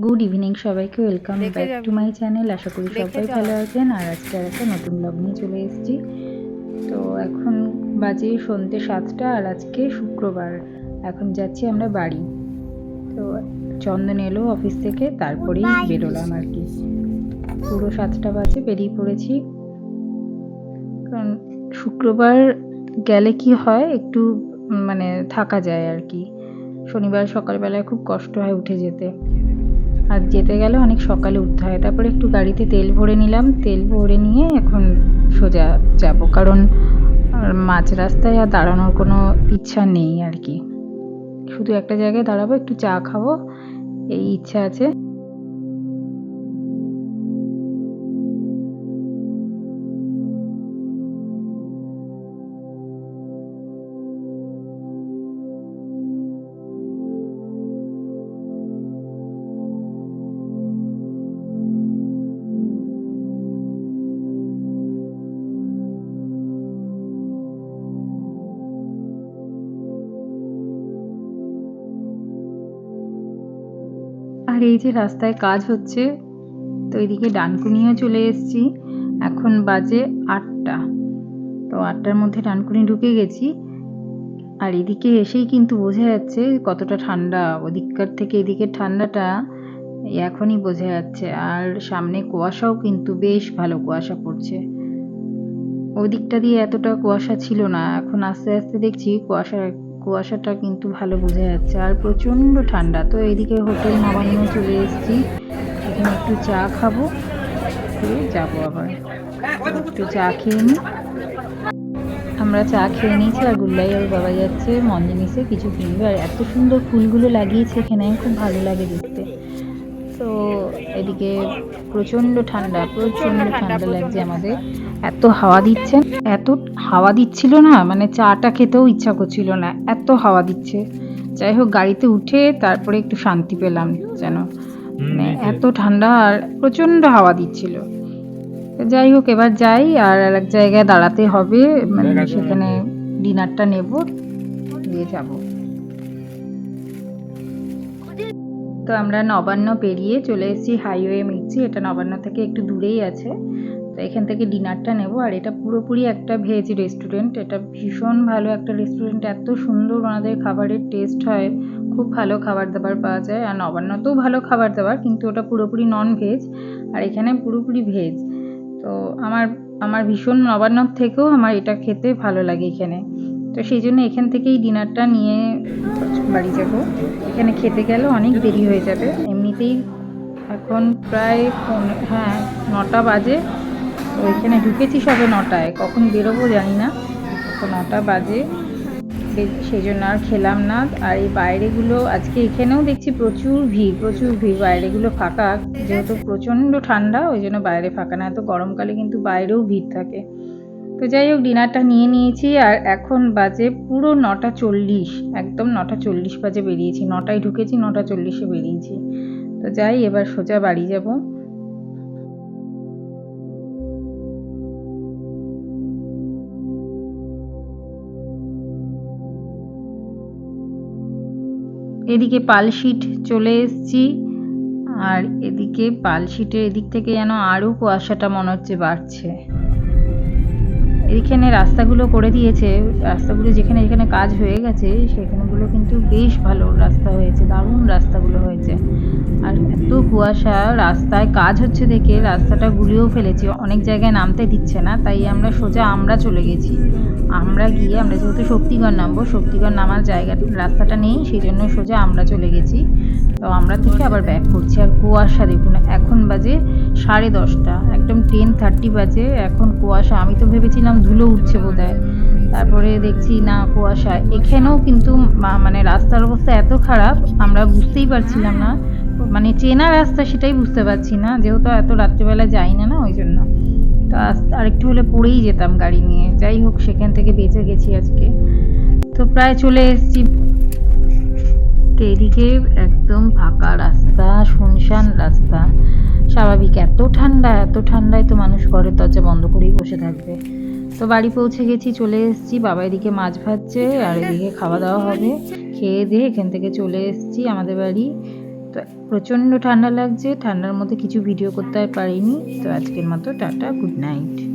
Good evening সবাইকে, welcome back to my channel. আশা করি সবাই ভালো আছেন। আর আজকে আর একটা নতুন ব্লগ নিয়ে চলে এসেছি। তো এখন বাজে সন্ধ্যে 7টা আর আজকে শুক্রবার। এখন যাচ্ছি আমরা বাড়ি। তো চন্দন এলো অফিস থেকে, তারপরেই বেরোলাম আর কি। পুরো 7টা বাজে বেরিয়ে পড়েছি। কারণ শুক্রবার গেলে কি হয়, একটু মানে থাকা যায় আর কি। শনিবার সকালবেলায় খুব কষ্ট হয় উঠে যেতে, আর যেতে গেলে অনেক সকালে উঠতে হয়। তারপরে একটু গাড়িতে তেল ভরে নিলাম, তেল ভরে নিয়ে এখন সোজা যাব, কারণ মাঝ রাস্তায় আর দাঁড়ানোর কোনো ইচ্ছা নেই আর কি। শুধু একটা জায়গায় দাঁড়াবো, একটু চা খাবো, এই ইচ্ছা আছে। আর এই যে রাস্তায় কাজ হচ্ছে, তো এইদিকে ডানকুনিও চলে এসেছি। এখন বাজে 8টা। তো 8টার মধ্যে ডানকুনি ঢুকে গেছি। আর এদিকে এসেই কিন্তু বোঝা যাচ্ছে কতটা ঠান্ডা। ওদিককার থেকে এদিকে ঠান্ডাটা এখনই বোঝা যাচ্ছে। আর সামনে কুয়াশাও কিন্তু বেশ ভালো কুয়াশা পড়ছে। ওই দিকটা দিয়ে এতটা কুয়াশা ছিল না, এখন আস্তে আস্তে দেখছি কুয়াশাটা কিন্তু ভালো বোঝা যাচ্ছে। আর প্রচণ্ড ঠান্ডা। তো এইদিকে হোটেল নবান্ন চলে এসেছি, এখানে একটু চা খাবো, খেয়ে যাবো আবার। একটু চা খেয়ে নিই। আমরা চা খেয়ে নিয়েছি, আর গুল্লাই আর বাবা যাচ্ছে মঞ্জিনিসে কিছু কিনবে। আর এত সুন্দর ফুলগুলো লাগিয়েছে এখানে, খুব ভালো লাগে দেখতে। তো এদিকে প্রচণ্ড ঠান্ডা লাগছে আমাদের। এত হাওয়া দিচ্ছে, এত হাওয়া দিচ্ছিল না, মানে চাটা খেতেও ইচ্ছা করছিল না, এত হাওয়া দিচ্ছে। যাই হোক, গাড়িতে উঠে তারপরে একটু শান্তি পেলাম যেন। মানে এত ঠান্ডা আর প্রচণ্ড হাওয়া দিচ্ছিল। যাই হোক, এবার যাই, আর এক জায়গায় দাঁড়াতে হবে, মানে সেখানে ডিনারটা নেব, দিয়ে যাব। তো আমরা নবান্ন পেরিয়ে চলে এসেছি হাইওয়ে মিটছি। এটা নবান্ন থেকে একটু দূরেই আছে। তো এখান থেকে ডিনারটা নেব। আর এটা পুরোপুরি একটা ভেজ রেস্টুরেন্ট। এটা ভীষণ ভালো একটা রেস্টুরেন্ট, এত সুন্দর ওনাদের খাবারের টেস্ট হয়, খুব ভালো খাবার দাবার পাওয়া যায়। আর নবান্নতেও ভালো খাবার দাবার, কিন্তু ওটা পুরোপুরি নন ভেজ, আর এখানে পুরোপুরি ভেজ। তো আমার আমার ভীষণ নবান্নর থেকেও আমার এটা খেতে ভালো লাগে এখানে। তো সেই জন্য এখান থেকেই ডিনারটা নিয়ে বাড়ি যাব। এখানে খেতে গেলে অনেক দেরি হয়ে যাবে। এমনিতেই এখন প্রায় 9টা বাজে। তো এখানে ঢুকেছি সবে 9টায়, কখন বেরোবো জানি না। তো 9টা বাজে, সেই জন্য আর খেলাম না। আর এই বাইরেগুলো আজকে এখানেও দেখছি প্রচুর ভিড়। বাইরেগুলো ফাঁকা, যেহেতু প্রচণ্ড ঠান্ডা ওই জন্য বাইরে ফাঁকা না। এত গরমকালে কিন্তু বাইরেও ভিড় থাকে। তো যাই হোক, ডিনারটা নিয়ে নিয়েছি। আর এখন বাজে পুরো 9টা 40, একদম 9টা 40 বাজে বেরিয়েছি। 9টায় ঢুকেছি, 9টা 40-এ বেরিয়েছি। তো যাই, এবার সোজা বাড়ি যাব। এদিকে পালশিট চলে এসেছি। আর এদিকে পালশিটের এদিক থেকে যেন আরও কুয়াশাটা মনে হচ্ছে বাড়ছে। এইখানে রাস্তাগুলো করে দিয়েছে, রাস্তাগুলো যেখানে যেখানে কাজ হয়ে গেছে সেখানেগুলো কিন্তু বেশ ভালো রাস্তা হয়েছে, দারুণ রাস্তাগুলো হয়েছে। আর এত কুয়াশা, রাস্তায় কাজ হচ্ছে দেখে রাস্তাটা গুলিয়েও ফেলেছে, অনেক জায়গায় নামতে দিচ্ছে না। তাই আমরা সোজা আমরা চলে গেছি। আমরা যেহেতু শক্তিগড় নামবো, শক্তিগড় নামার রাস্তাটা নেই, সেই জন্য সোজা আমরা চলে গেছি। তো আমরা থেকে আবার ব্যাক করছি। আর কুয়াশা দেখুন, এখন বাজে 10:30, একদম 10:30 বাজে, এখন কুয়াশা। আমি তো ভেবেছিলাম ধুলো উঠছে বোধহয়, তারপরে দেখছি না কুয়াশা। এখানেও কিন্তু মানে রাস্তার অবস্থা এত খারাপ, আমরা বুঝতেই পারছিলাম না, মানে চেনা রাস্তা সেটাই বুঝতে পারছি না, যেহেতু এত রাত্রিবেলা যাই না ওই জন্য। তো আরেকটু হলে পড়েই যেতাম গাড়ি নিয়ে। যাই হোক, সেখান থেকে বেঁচে গেছি আজকে। তো প্রায় চলে এসেছি। তো এদিকে একদম ফাঁকা রাস্তা, শুনশান রাস্তা। স্বাভাবিক, এত ঠান্ডায় তো মানুষ ঘরের দরজা বন্ধ করেই বসে থাকবে। তো বাড়ি পৌঁছে গেছি, চলে এসেছি। বাবা এদিকে মাছ ভাজছে, আর এদিকে খাওয়া দাওয়া হবে। খেয়ে দিয়ে এখান থেকে চলে এসেছি আমাদের বাড়ি। তো তো প্রচণ্ড ঠান্ডা লাগছে, ঠান্ডার মধ্যে কিছু ভিডিও করতে আর পারিনি। তো আজকের মতো টাটা, গুড নাইট।